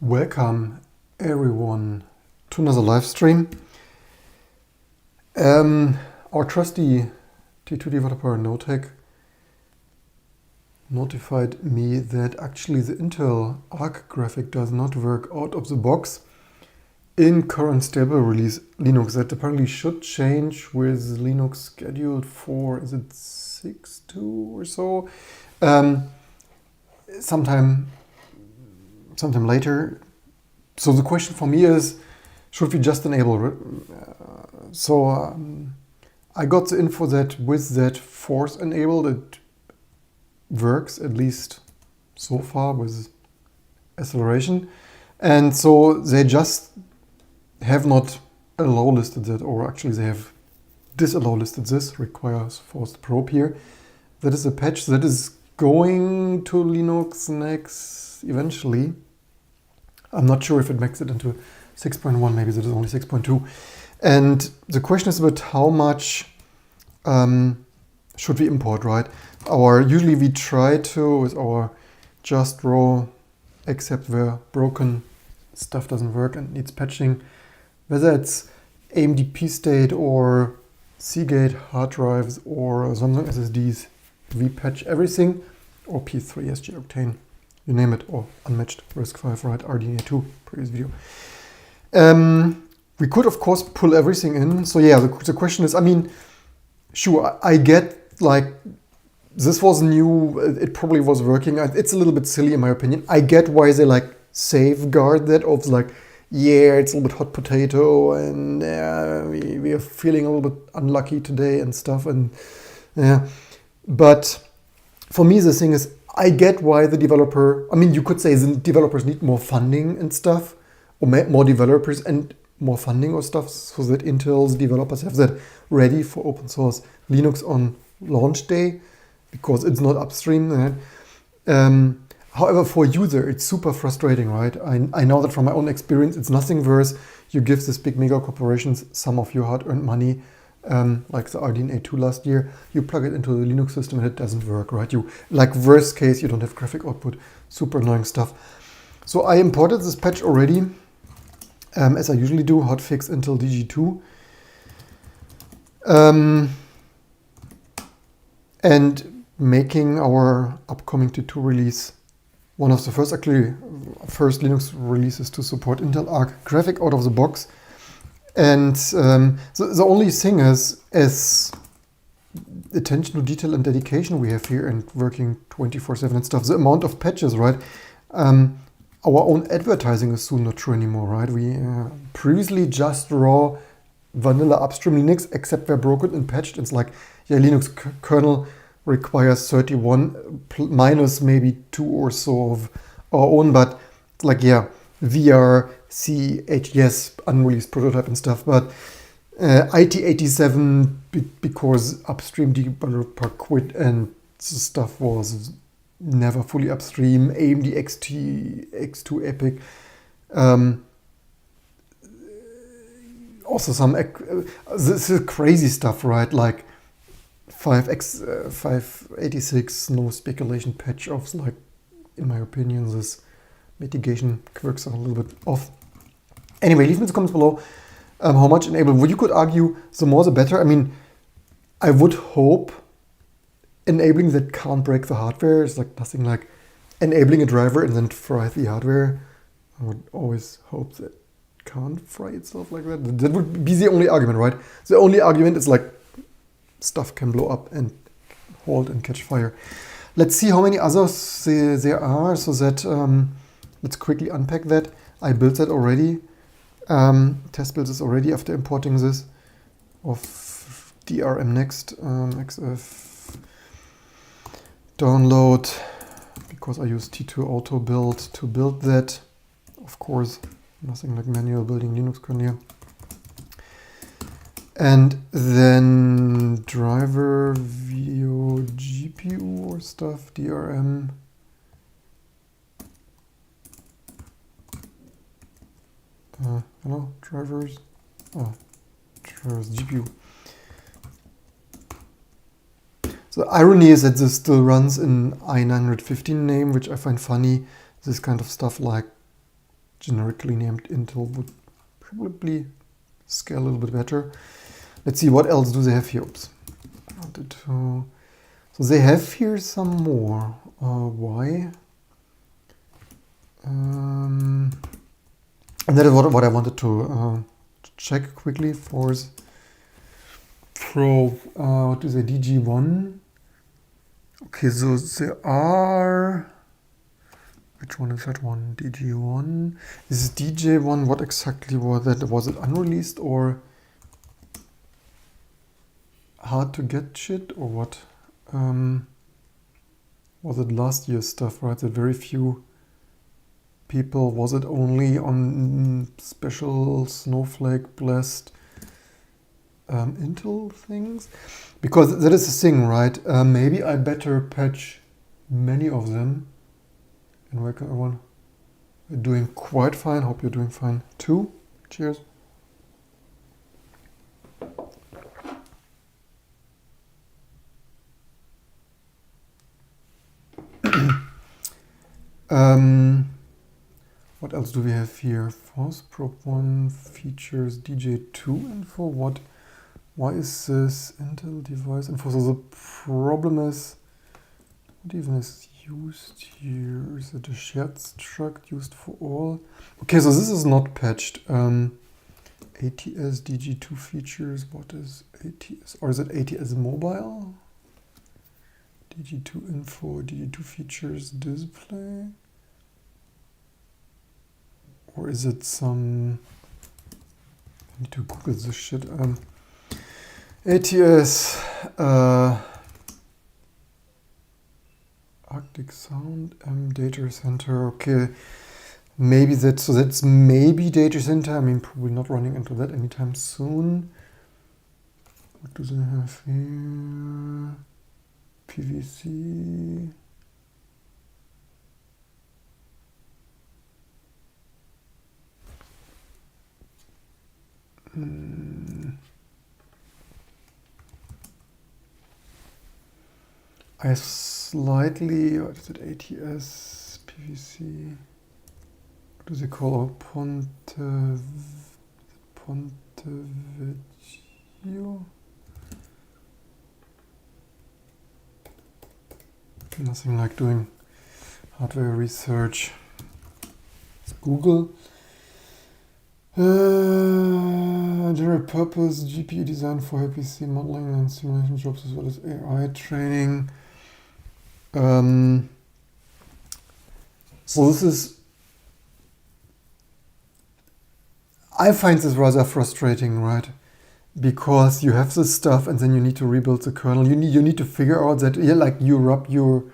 Welcome everyone to another live stream. Our trusty T2 developer Notech notified me that actually the Intel Arc graphic does not work out of the box in current stable release Linux. That apparently should change with Linux scheduled for, is it 6.2 or so? Sometime later. So the question for me is, should we just enable it? I got the info that with that force enabled, it works, at least so far, with acceleration. And so they just have not allow listed that, or actually they have disallow listed this, requires forced probe here. That is a patch that is going to Linux next eventually. I'm not sure if it makes it into 6.1, maybe that is only 6.2. And the question is about how much should we import, right? Usually we try to, with our just raw, except where broken stuff doesn't work and needs patching, whether it's AMD P-State or Seagate hard drives or Samsung SSDs, we patch everything, or P3, SG Octane, you name it, or unmatched RISC-V, right, RDNA2, previous video. We could, of course, pull everything in. So yeah, the question is, I mean, sure, I get, like, this was new, it probably was working. It's a little bit silly in my opinion. I get why they, like, safeguard that of, like, yeah, it's a little bit hot potato and we are feeling a little bit unlucky today and stuff. And yeah, but for me, the thing is, I get why the developer, I mean, you could say the developers need more funding and stuff, or more developers and more funding or stuff, so that Intel's developers have that ready for open source Linux on launch day, because it's not upstream. Right? However, for user, it's super frustrating, right? I know that from my own experience, it's nothing worse. You give these big mega corporations some of your hard-earned money, like the RDNA2 last year, you plug it into the Linux system and it doesn't work, right? You, like, worst case, you don't have graphic output, super annoying stuff. So I imported this patch already, as I usually do, hotfix Intel DG2. And making our upcoming T2 release one of the first Linux releases to support Intel Arc graphic out of the box. And the only thing is, as attention to detail and dedication we have here and working 24/7 and stuff, the amount of patches, right? Our own advertising is soon not true anymore, right? We previously just raw vanilla upstream Linux, except where broken and patched. It's like, yeah, Linux kernel requires 31 minus maybe 2 or so of our own, but like, yeah, VR, yes, unreleased prototype and stuff, but IT87 because upstream developer quit and the stuff was never fully upstream. AMD X2 Epic, also some this is crazy stuff, right? Like 586 no speculation patch of, like, in my opinion, this mitigation quirks are a little bit off. Anyway, leave in the comments below how much enable. What you could argue, the more the better. I mean, I would hope enabling that can't break the hardware is like nothing like enabling a driver and then fry the hardware. I would always hope that can't fry itself like that. That would be the only argument, right? The only argument is like stuff can blow up and hold and catch fire. Let's see how many others there are, so that let's quickly unpack that. I built that already. Test built this already after importing this of DRM next XF download, because I use T2 auto build to build that. Of course, nothing like manual building Linux kernel here. And then driver, video, GPU or stuff, DRM. Hello, drivers. Oh, drivers, GPU. The irony is that this still runs in i915 name, which I find funny. This kind of stuff like generically named Intel would probably scale a little bit better. Let's see, what else do they have here? Oops. So they have here some more. Why? And that is what I wanted to check quickly. Force Pro, what is a DG1? Okay, so there are, which one is that one? DG1. Is DJ1, what exactly was that? Was it unreleased or hard to get shit or what? Was it last year's stuff, right? That very few people, was it only on special snowflake blessed Intel things? Because that is the thing, right? Maybe I better patch many of them. And welcome everyone. We're doing quite fine. Hope you're doing fine too. Cheers. What else do we have here? Force Probe 1 features DJ2 info. Why is this Intel device info? So the problem is, what even is used here? Is it a shared struct used for all? Okay, so this is not patched. ATS DG2 features. What is ATS? Or is it ATS mobile? DG2 info, DG2 features display. Or is it some, I need to Google this shit. ATS, Arctic Sound, data center. Okay, maybe that, so that's maybe data center. I mean, probably not running into that anytime soon. What do they have here? PVC. I slightly, what is it, ATS, PVC, what do they call it? Pontevedra? Nothing like doing hardware research. Let's Google. General purpose GPU design for HPC modeling and simulation jobs as well as AI training. So this is, I find this rather frustrating, right? Because you have this stuff and then you need to rebuild the kernel. You need to figure out that, yeah, like you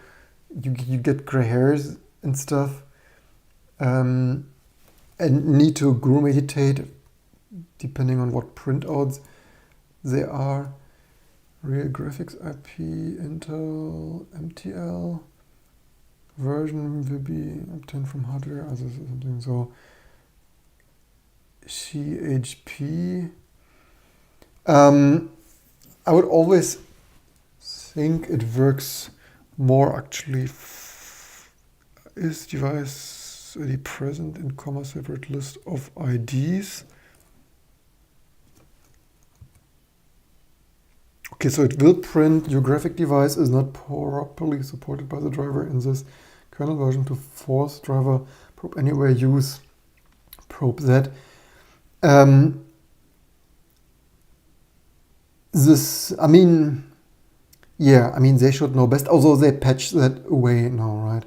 get gray hairs and stuff. And need to grow meditate depending on what printouts they are. Real graphics IP, Intel, MTL, version will be obtained from hardware, others or something. So CHP. I would always think it works more actually. Is device already present in comma separate list of IDs? Okay, so it will print your graphic device is not properly supported by the driver in this kernel version to force driver probe anywhere use probe that. This, I mean, yeah, I mean, they should know best, although they patch that away now, right?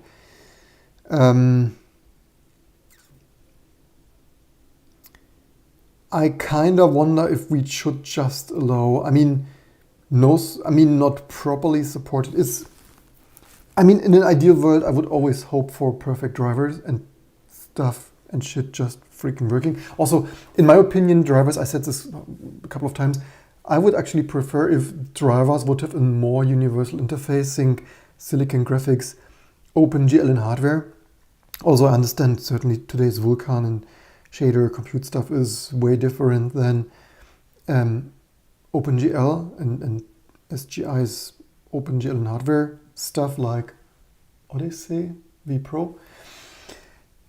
I kind of wonder if we should just allow, I mean, not properly supported is, I mean, in an ideal world, I would always hope for perfect drivers and stuff and shit just freaking working. Also, in my opinion, drivers, I said this a couple of times, I would actually prefer if drivers would have a more universal interface, think silicon graphics, OpenGL in hardware. Also, I understand certainly today's Vulkan and shader compute stuff is way different than OpenGL and SGI's OpenGL and hardware stuff like Odyssey, vPro.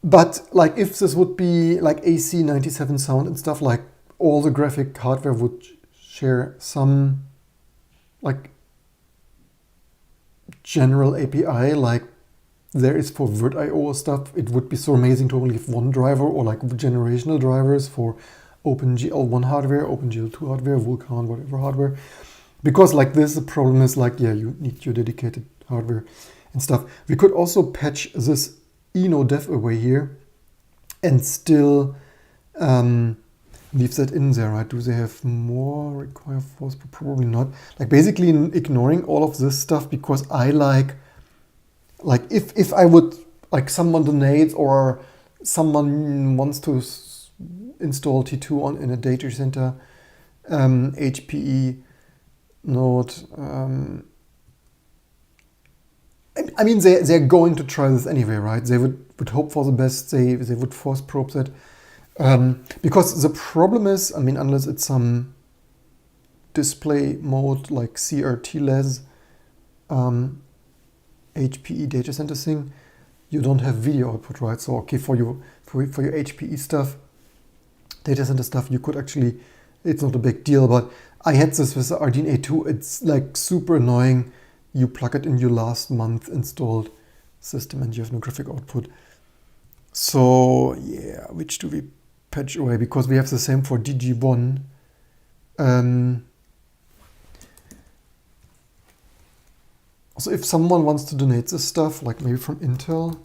But like if this would be like AC97 sound and stuff, like all the graphic hardware would share some like general API like there is for VirtIO stuff. It would be so amazing to only have one driver or like generational drivers for OpenGL1 hardware, OpenGL2 hardware, Vulkan, whatever hardware. Because like this, the problem is like, yeah, you need your dedicated hardware and stuff. We could also patch this Eno dev away here and still leave that in there, right? Do they have more require force? Probably not. Like basically ignoring all of this stuff because I like if I would, like someone donates or someone wants to install T2 on in a data center, HPE node, I mean, they're going to try this anyway, right? They would hope for the best. They would force probe that. Because the problem is, I mean, unless it's some display mode like CRT-less HPE data center thing, you don't have video output, right? So okay, for your HPE stuff, data center stuff, you could actually, it's not a big deal, but I had this with the RDNA 2. It's like super annoying. You plug it in your last month installed system and you have no graphic output. So yeah, which do we patch away? Because we have the same for DG1. So if someone wants to donate this stuff, like maybe from Intel,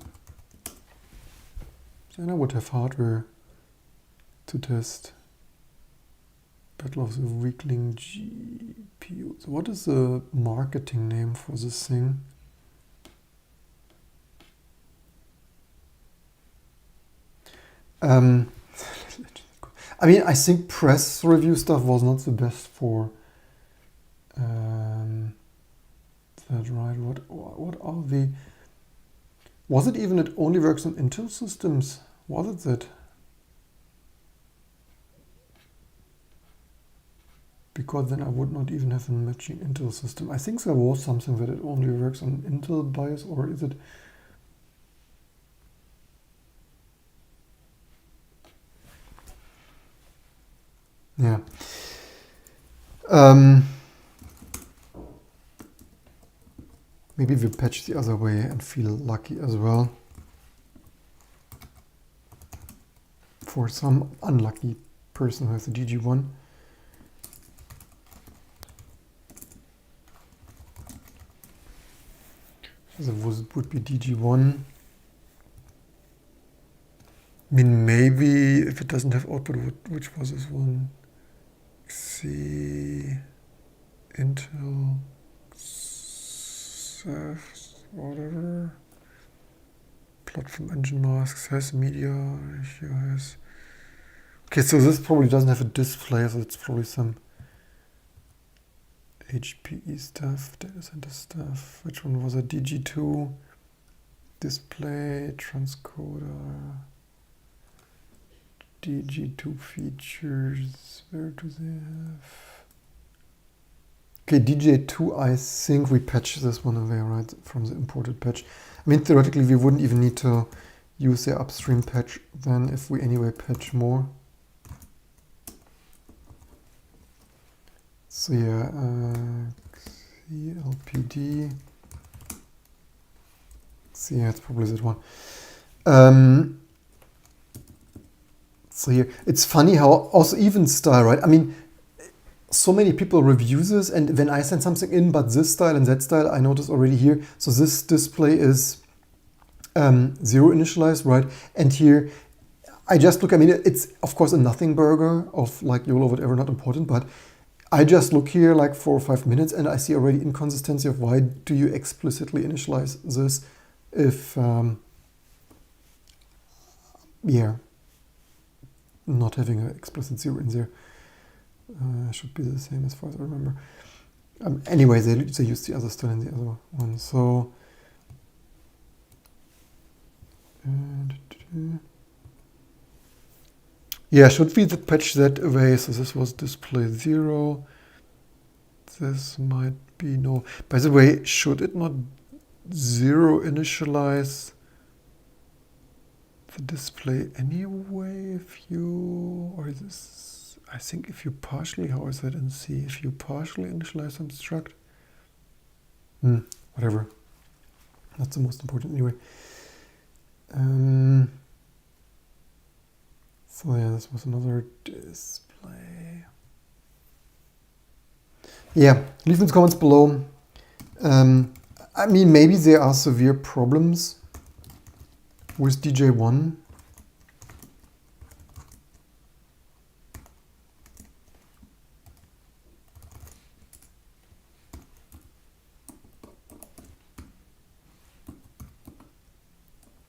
then I would have hardware to test. Battle of the Weakling GPU. So what is the marketing name for this thing? I mean, I think press review stuff was not the best for that, right? What are the... Was it even it only works on Intel systems? Was it that? Because then I would not even have a matching Intel system. I think there was something that it only works on Intel BIOS, or is it? Yeah. Maybe we patch the other way and feel lucky as well. For some unlucky person who has a DG1. So that would be DG1. I mean, maybe if it doesn't have output, which was this one? See, Intel, whatever. Platform engine masks has media ratio has. Okay, so this probably doesn't have a display, so it's probably some HPE stuff, data center stuff. Which one was it? DG2 display transcoder. DG2 features. Where do they have? Okay, DJ2, I think we patched this one away, right, from the imported patch. I mean, theoretically, we wouldn't even need to use the upstream patch then if we anyway patch more. So yeah, CLPD. So yeah, it's probably that one. So here, it's funny how also even style, right? I mean, so many people review this, and when I send something in, but this style and that style, I noticed already here. So this display is 0 initialized, right? And here, I just look, I mean, it's of course a nothing burger of like YOLO, whatever, not important, but I just look here like 4 or 5 minutes and I see already inconsistency of why do you explicitly initialize this if, yeah, not having an explicit 0 in there. Should be the same as far as I remember. Anyway, they use the other style in the other one. So, yeah, should we patch that away? So this was display 0. This might be no. By the way, should it not 0 initialize the display anyway if you, or is this, I think if you partially, how is that in C? If you partially initialize some struct, whatever. That's the most important anyway. So yeah, this was another display. Yeah, leave in the comments below. I mean, maybe there are severe problems with DJ1.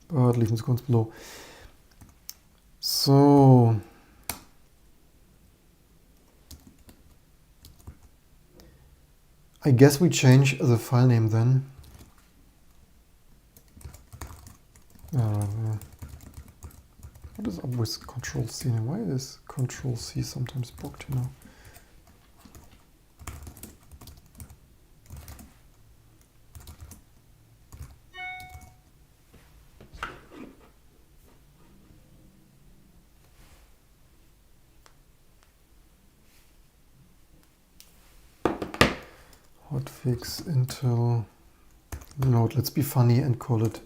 But leave in the comments below. So I guess we change the file name then. What is up with Control C? Why is Control C sometimes blocked, you know? Hotfix Intel node. Let's be funny and call it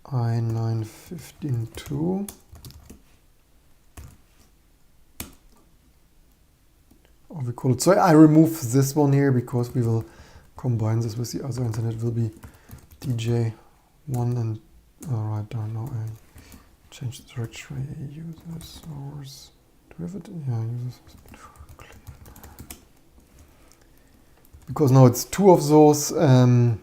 i9-152. Or we call it, so I remove this one here because we will combine this with the other and then it will be DJ1 and, alright, I don't know, I change the directory, user source, do we have it? Yeah, user source. Because now it's two of those, then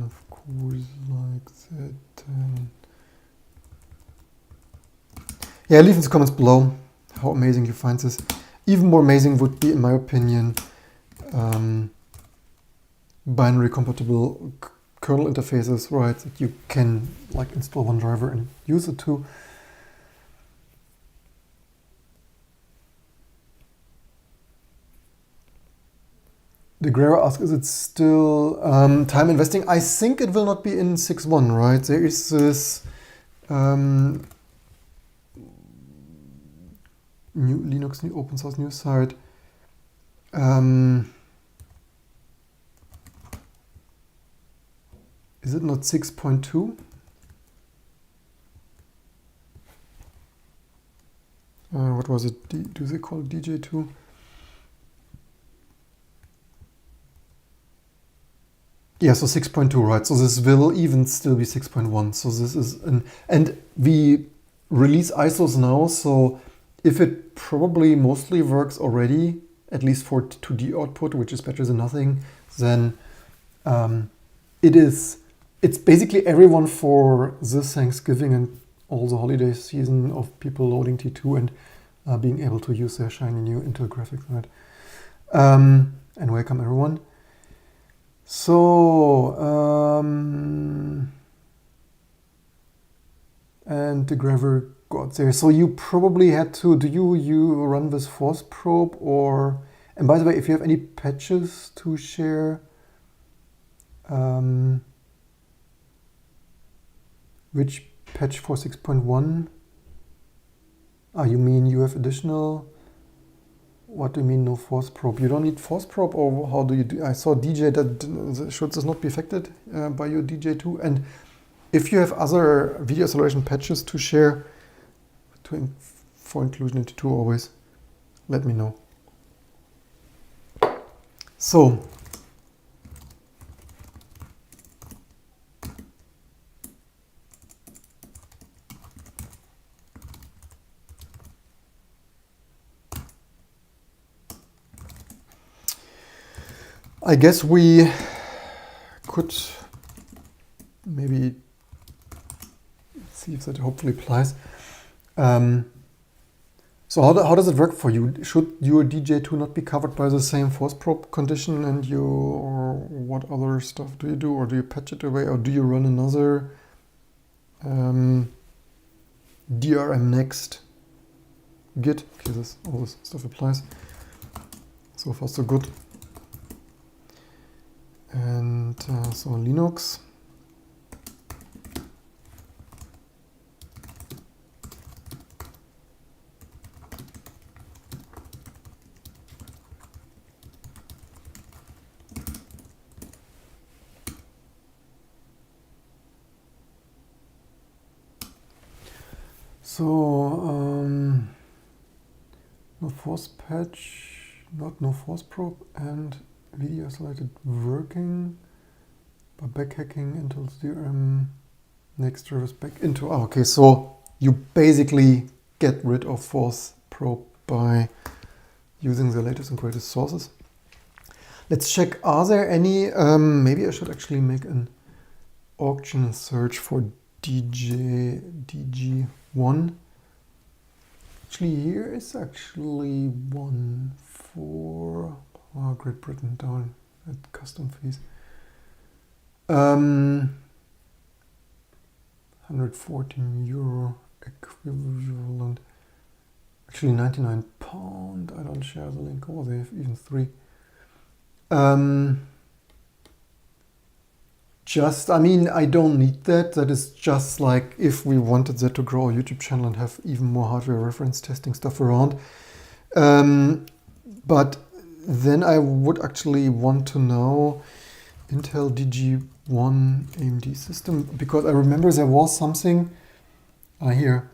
of course like that. Yeah, leave in the comments below how amazing you find this. Even more amazing would be, in my opinion, binary compatible kernel interfaces, right? That you can like install one driver and use it too. The Guerrero asks, is it still time investing? I think it will not be in 6.1, right? There is this new Linux, new open source news site. Is it not 6.2? What was it? Do they call it DJ2? Yeah, so 6.2, right? So this will even still be 6.1. So this is and we release ISOs now. So if it probably mostly works already, at least for 2D output, which is better than nothing, then it's basically everyone for this Thanksgiving and all the holiday season of people loading T2 and being able to use their shiny new Intel graphics, right? And welcome everyone. So, and the Graver got there. So you probably had to, do you run this force probe or, and by the way, if you have any patches to share, which patch for 6.1? You mean you have additional? What do you mean no force probe? You don't need force probe, or how do you do? I saw DJ that should this not be affected by your DJ2. And if you have other video acceleration patches to share for inclusion into 2 always, let me know. So I guess we could maybe see if that hopefully applies. So how does it work for you? Should your DJ2 not be covered by the same force probe condition, and or what other stuff do you do? Or do you patch it away, or do you run another DRM next git? Okay, all this stuff applies. So far so good. And so Linux. So, no force patch, no force probe, and video selected working by backhacking Intel's DRM. Next drivers back into. Oh, okay, so you basically get rid of force probe by using the latest and greatest sources. Let's check, are there any, maybe I should actually make an auction search for DG1. Actually, here is actually one for Great Britain down at custom fees. 114 euro equivalent. Actually, 99 pound. I don't share the link. Oh, they have even 3. I mean, I don't need that. That is just like if we wanted that to grow a YouTube channel and have even more hardware reference testing stuff around. But then I would actually want to know Intel DG1 AMD system, because I remember there was something here.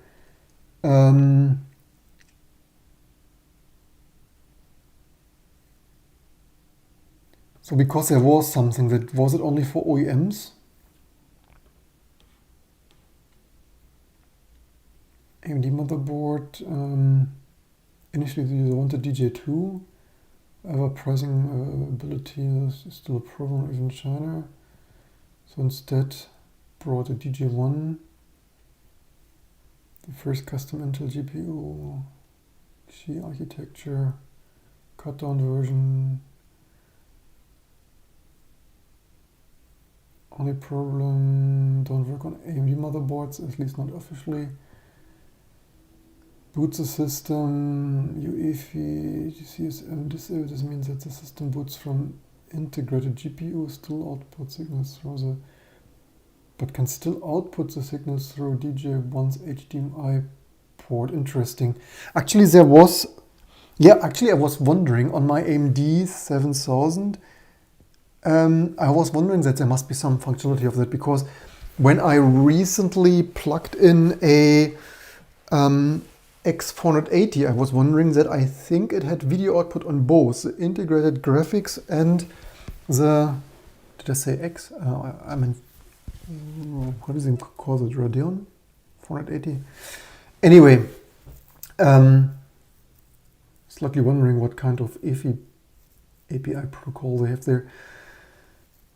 So because there was something that, was it only for OEMs? AMD motherboard, initially they wanted DJ2, ever pricing ability is still a problem even in China. So instead brought a DJ1, the first custom Intel GPU, Xi architecture, cut down version. Only problem, don't work on AMD motherboards, at least not officially. Boots the system, UEFI, GCSM disabled. This means that the system boots from integrated GPU, still output signals through the, but can still output the signals through DJ1's HDMI port. Interesting. Actually, there was, I was wondering on my AMD 7000. I was wondering that there must be some functionality of that, because when I recently plugged in a X480, I was wondering that I think it had video output on both the integrated graphics and the, did I say X? I mean, what is it called? It Radeon 480. Anyway, slightly wondering what kind of EFI API protocol they have there.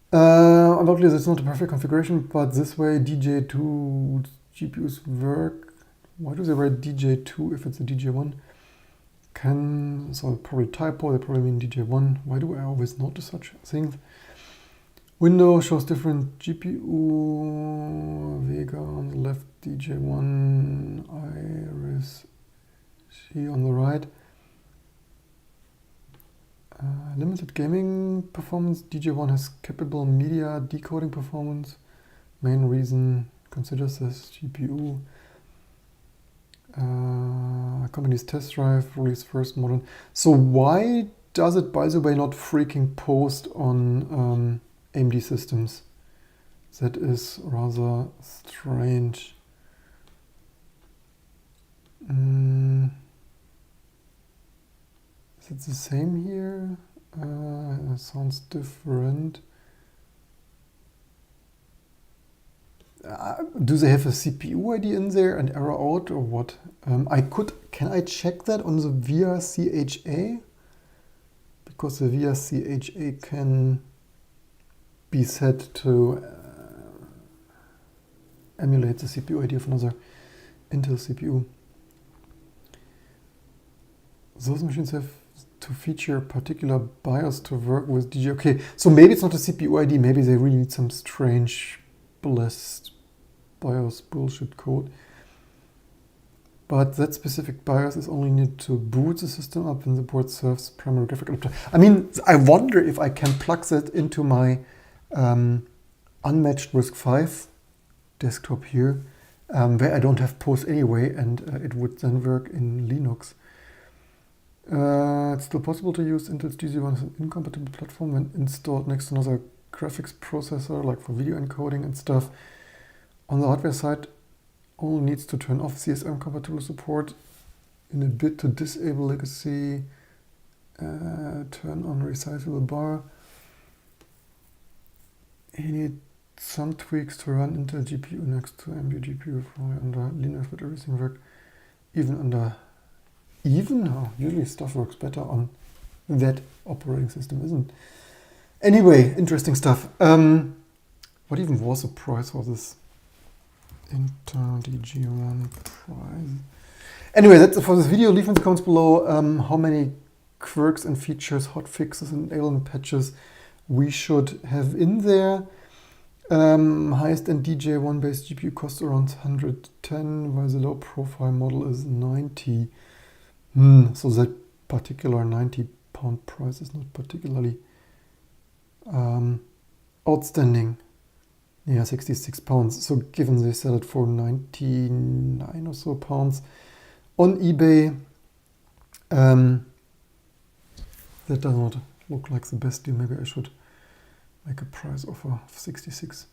Undoubtedly, that's not a perfect configuration, but this way DJ2 GPUs work. Why do they write DJ2 if it's a DJ1? So probably typo, they probably mean DJ1. Why do I always notice such things? Window shows different GPU, Vega on the left, DJ1, Iris, G on the right. Limited gaming performance. DJ1 has capable media decoding performance. Main reason considers this GPU. Company's test drive, release first modern. So why does it, by the way, not freaking post on AMD systems? That is rather strange. Is it the same here? It sounds different. Do they have a CPU ID in there and error out, or what? Can I check that on the VRCHA? Because the VRCHA can be set to emulate the CPU ID of another Intel CPU. Those machines have to feature particular BIOS to work with DJ. Okay, so maybe it's not a CPU ID, maybe they really need some strange blessed BIOS bullshit code. But that specific BIOS is only needed to boot the system up when the board serves primary graphic adapter. I mean, I wonder if I can plug that into my unmatched RISC-V desktop here, where I don't have post anyway, and it would then work in Linux. It's still possible to use Intel's DG1 as an incompatible platform when installed next to another graphics processor, like for video encoding and stuff. On the hardware side, Only needs to turn off CSM compatible support in a bit to disable legacy. Turn on resizable bar. You need some tweaks to run Intel GPU next to AMD GPU under Linux, but everything works usually stuff works better on that operating system, isn't? Anyway, interesting stuff. What even was the price for this Intel DG1 price? Anyway, that's it for this video. Leave in the comments below how many quirks and features, hot fixes and enablement patches we should have in there. Highest end DJ1 based GPU costs around 110, while the low profile model is 90. So that particular £90 price is not particularly outstanding. Yeah, £66. So given they sell it for 99 or so pounds on eBay, that does not look like the best deal. Maybe I should make a price offer of 66.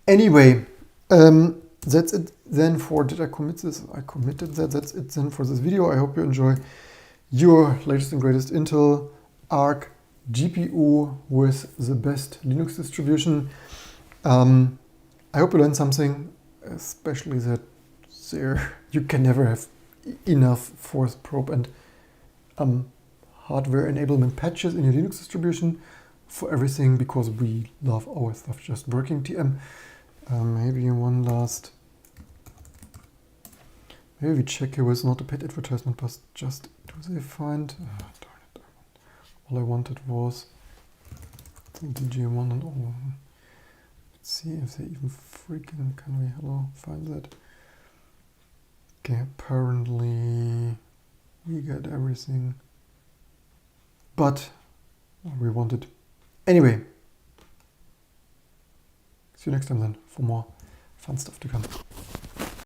Anyway, that's it then for did I commit this? I committed that. That's it then for this video. I hope you enjoy your latest and greatest Intel Arc GPU with the best Linux distribution. I hope you learned something, especially that there you can never have enough force probe and hardware enablement patches in your Linux distribution for everything, because we love our stuff just working. TM. Maybe one last. Maybe we check here with not a paid advertisement, but just do they find? Darn it! All I wanted was the DJ1 and all of them. Let's see if they even freaking can we find that. Okay, apparently we get everything, but we wanted. Anyway, see you next time then for more fun stuff to come.